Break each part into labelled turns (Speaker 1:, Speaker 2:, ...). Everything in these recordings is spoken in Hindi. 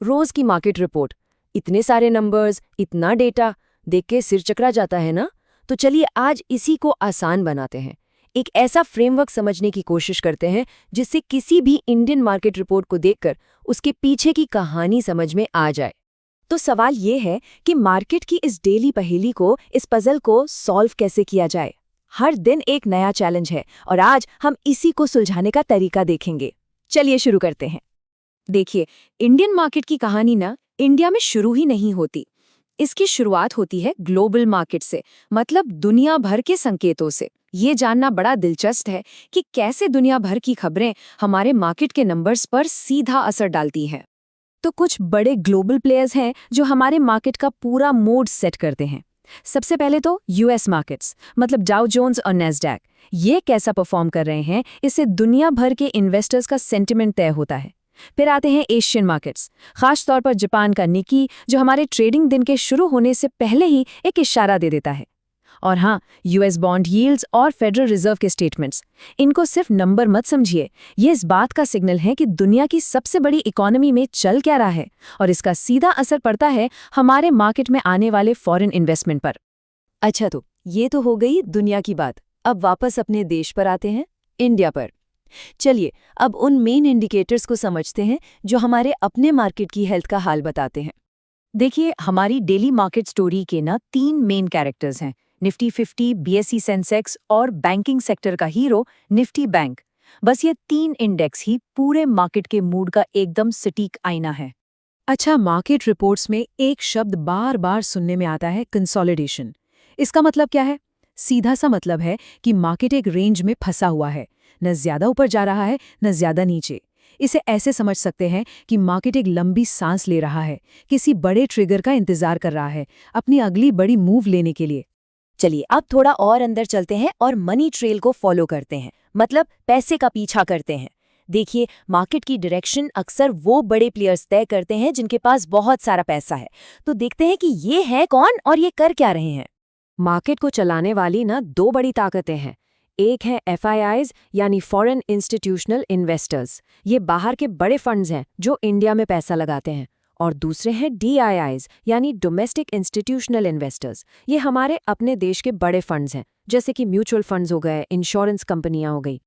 Speaker 1: रोज की मार्केट रिपोर्ट, इतने सारे नंबर्स, इतना डेटा, देख के सिर चकरा जाता है ना। तो चलिए आज इसी को आसान बनाते हैं। एक ऐसा फ्रेमवर्क समझने की कोशिश करते हैं जिससे किसी भी इंडियन मार्केट रिपोर्ट को देखकर उसके पीछे की कहानी समझ में आ जाए।
Speaker 2: तो सवाल ये है कि मार्केट की इस डेली पहेली को, इस पजल को सॉल्व कैसे किया जाए। हर दिन एक नया चैलेंज है और आज हम इसी को सुलझाने का तरीका देखेंगे। चलिए शुरू करते हैं। देखिए, इंडियन मार्केट की कहानी ना इंडिया में शुरू ही नहीं होती। इसकी शुरुआत होती है ग्लोबल मार्केट से, मतलब दुनिया भर के संकेतों से। ये जानना बड़ा दिलचस्प है कि कैसे दुनिया भर की खबरें हमारे मार्केट के नंबर्स पर सीधा असर डालती हैं। तो कुछ बड़े ग्लोबल प्लेयर्स हैं जो हमारे मार्केट का पूरा मोड सेट करते हैं। सबसे पहले तो यूएस मार्केट्स, मतलब डाउ जोन्स और नैस्डैक। ये कैसा परफॉर्म कर रहे हैं, इससे दुनिया भर के इन्वेस्टर्स का सेंटिमेंट तय होता है। फिर आते हैं एशियन मार्केट्स, खास तौर पर जापान का निकी, जो हमारे ट्रेडिंग दिन के शुरू होने से पहले ही एक इशारा दे देता है। और हाँ, यूएस बॉन्ड यील्ड्स और फेडरल रिजर्व के स्टेटमेंट्स, इनको सिर्फ नंबर मत समझिए, ये इस बात का सिग्नल है कि दुनिया की सबसे बड़ी इकोनॉमी में चल क्या रहा है, और इसका सीधा असर पड़ता है हमारे मार्केट में आने वाले फॉरेन इन्वेस्टमेंट पर।
Speaker 1: अच्छा, तो ये तो हो गई दुनिया की बात। अब वापस अपने देश पर आते हैं, इंडिया पर। चलिए अब उन मेन इंडिकेटर्स को समझते हैं जो हमारे अपने मार्केट की हेल्थ का हाल बताते हैं।
Speaker 2: देखिए, हमारी डेली मार्केट स्टोरी के ना 3 मेन कैरेक्टर्स हैं, निफ्टी 50, बीएसई सेंसेक्स और बैंकिंग सेक्टर का हीरो निफ्टी बैंक। बस ये 3 इंडेक्स ही पूरे मार्केट के मूड का एकदम सटीक आईना है।
Speaker 3: अच्छा, मार्केट रिपोर्ट्स में एक शब्द बार बार सुनने में आता है, कंसोलिडेशन। इसका मतलब क्या है? सीधा सा मतलब है कि मार्केट एक रेंज में फंसा हुआ है, न ज्यादा ऊपर जा रहा है न ज्यादा नीचे। इसे ऐसे समझ सकते हैं कि मार्केट एक लंबी सांस ले रहा है, किसी बड़े ट्रिगर का इंतजार कर रहा है, अपनी अगली बड़ी मूव लेने के लिए।
Speaker 2: चलिए अब थोड़ा और अंदर चलते हैं और मनी ट्रेल को फॉलो करते हैं, मतलब पैसे का पीछा करते हैं। देखिए, मार्केट की डायरेक्शन अक्सर वो बड़े प्लेयर्स तय करते हैं जिनके पास बहुत सारा पैसा है। तो देखते हैं कि ये है कौन और ये कर क्या रहे हैं।
Speaker 1: मार्केट को चलाने वाली ना 2 बड़ी ताकतें हैं। एक है एफआईआईज यानी फॉरेन इंस्टीट्यूशनल इन्वेस्टर्स, ये बाहर के बड़े फंड्स हैं जो इंडिया में पैसा लगाते हैं। और दूसरे हैं डीआईआईज यानी डोमेस्टिक इंस्टीट्यूशनल इन्वेस्टर्स, ये हमारे अपने देश के बड़े फंड्स हैं, जैसे कि म्यूचुअल फंड्स हो गए, इंश्योरेंस कंपनियां हो गई।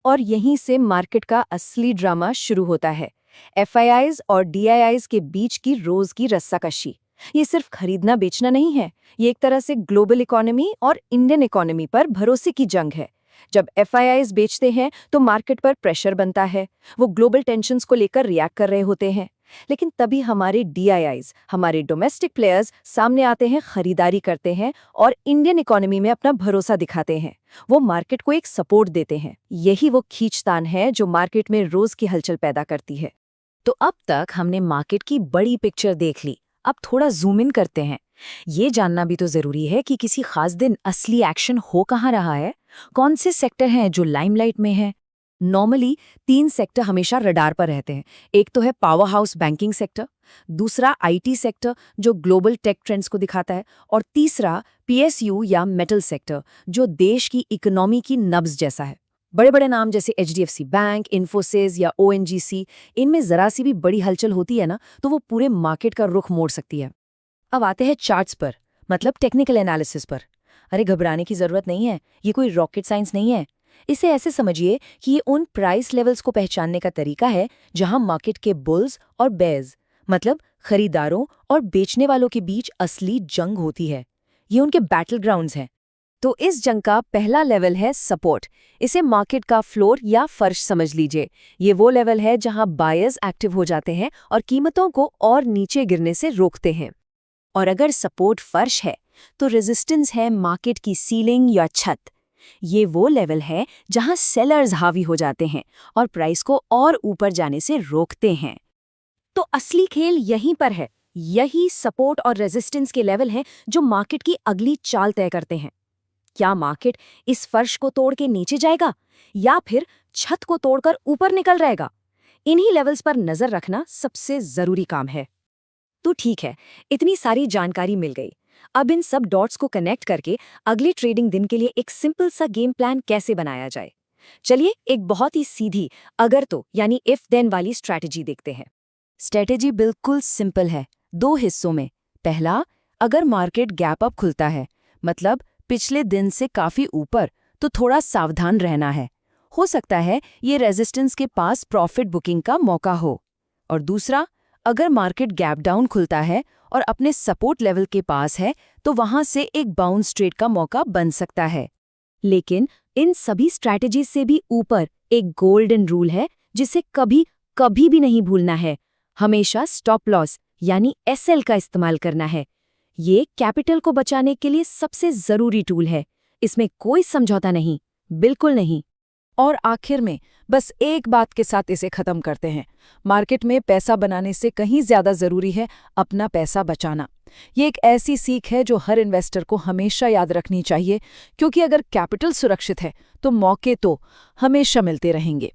Speaker 2: और यहीं से मार्केट का असली ड्रामा शुरू होता है। एफआईआईज और डीआईआईज के बीच की रोज की रस्साकशी। ये सिर्फ खरीदना बेचना नहीं है, ये एक तरह से ग्लोबल इकोनॉमी और इंडियन इकोनॉमी पर भरोसे की जंग है। जब एफआईआईज बेचते हैं तो मार्केट पर प्रेशर बनता है, वो ग्लोबल टेंशन्स को लेकर रिएक्ट कर रहे होते हैं। लेकिन तभी हमारे डीआईआईज, हमारे डोमेस्टिक प्लेयर्स सामने आते हैं, खरीदारी करते हैं और इंडियन इकोनॉमी में अपना भरोसा दिखाते हैं। वो मार्केट को एक सपोर्ट देते हैं। यही वो खींचतान है जो मार्केट में रोज की हलचल पैदा करती है।
Speaker 3: तो अब तक हमने मार्केट की बड़ी पिक्चर देख ली, अब थोड़ा जूम इन करते हैं। ये जानना भी तो जरूरी है कि किसी खास दिन असली एक्शन हो कहाँ रहा है, कौन से सेक्टर हैं जो लाइमलाइट में हैं।
Speaker 1: नॉर्मली 3 सेक्टर हमेशा रडार पर रहते हैं। एक तो है पावर हाउस बैंकिंग सेक्टर, दूसरा आईटी सेक्टर जो ग्लोबल टेक ट्रेंड्स को दिखाता है, और तीसरा पीएसयू या मेटल सेक्टर जो देश की इकोनॉमी की नब्ज जैसा है। बड़े बड़े नाम जैसे एचडीएफसी बैंक, इन्फोसिस या ओएनजीसी, इनमें जरा सी भी बड़ी हलचल होती है ना तो वो पूरे मार्केट का रुख मोड़ सकती है। अब आते हैं चार्ट्स पर, मतलब टेक्निकल एनालिसिस पर। अरे घबराने की जरूरत नहीं है, ये कोई रॉकेट साइंस नहीं है। इसे ऐसे समझिए कि ये उन प्राइस लेवल्स को पहचानने का तरीका है जहां मार्केट के बुल्स और बेयर्स, मतलब खरीदारों और बेचने वालों के बीच असली जंग होती है। ये उनके बैटल ग्राउंड्स हैं। तो इस जंग का पहला लेवल है सपोर्ट। इसे मार्केट का फ्लोर या फर्श समझ लीजिए। ये वो लेवल है जहां बायर्स एक्टिव हो जाते हैं और कीमतों को और नीचे गिरने से रोकते हैं। और अगर सपोर्ट फर्श है तो रेजिस्टेंस है मार्केट की सीलिंग या छत। ये वो लेवल है जहां सेलर्स हावी हो जाते हैं और प्राइस को और ऊपर जाने से रोकते हैं। तो असली खेल यहीं पर है। यही सपोर्ट और रेजिस्टेंस के लेवल हैं जो मार्केट की अगली चाल तय करते हैं। क्या मार्केट इस फर्श को तोड़ के नीचे जाएगा या फिर छत को तोड़कर ऊपर निकल जाएगा? इन्हीं लेवल्स पर नजर रखना सबसे जरूरी काम है। तो ठीक है, इतनी सारी जानकारी मिल गई। अब इन सब डॉट्स को कनेक्ट करके अगले ट्रेडिंग दिन के लिए एक सिंपल सा गेम प्लान कैसे बनाया जाए। चलिए एक बहुत ही सीधी अगर तो यानी इफ देन वाली स्ट्रैटेजी देखते हैं। स्ट्रेटेजी बिल्कुल सिंपल है, 2 हिस्सों में। पहला, अगर मार्केट गैप अप खुलता है, मतलब पिछले दिन से काफी ऊपर, तो थोड़ा सावधान रहना है। हो सकता है ये रेजिस्टेंस के पास प्रॉफिट बुकिंग का मौका हो। और दूसरा, अगर मार्केट गैप डाउन खुलता है और अपने सपोर्ट लेवल के पास है, तो वहां से एक बाउंस ट्रेड का मौका बन सकता है।
Speaker 2: लेकिन इन सभी स्ट्रैटेजीज से भी ऊपर एक गोल्डन रूल है जिसे कभी कभी भी नहीं भूलना है। हमेशा स्टॉप लॉस यानी एसएल का इस्तेमाल करना है। ये कैपिटल को बचाने के लिए सबसे जरूरी टूल है। इसमें कोई समझौता नहीं, बिल्कुल नहीं।
Speaker 3: और आखिर में बस एक बात के साथ इसे खत्म करते हैं। मार्केट में पैसा बनाने से कहीं ज्यादा जरूरी है अपना पैसा बचाना। ये एक ऐसी सीख है जो हर इन्वेस्टर को हमेशा याद रखनी चाहिए, क्योंकि अगर कैपिटल सुरक्षित है तो मौके तो हमेशा मिलते रहेंगे।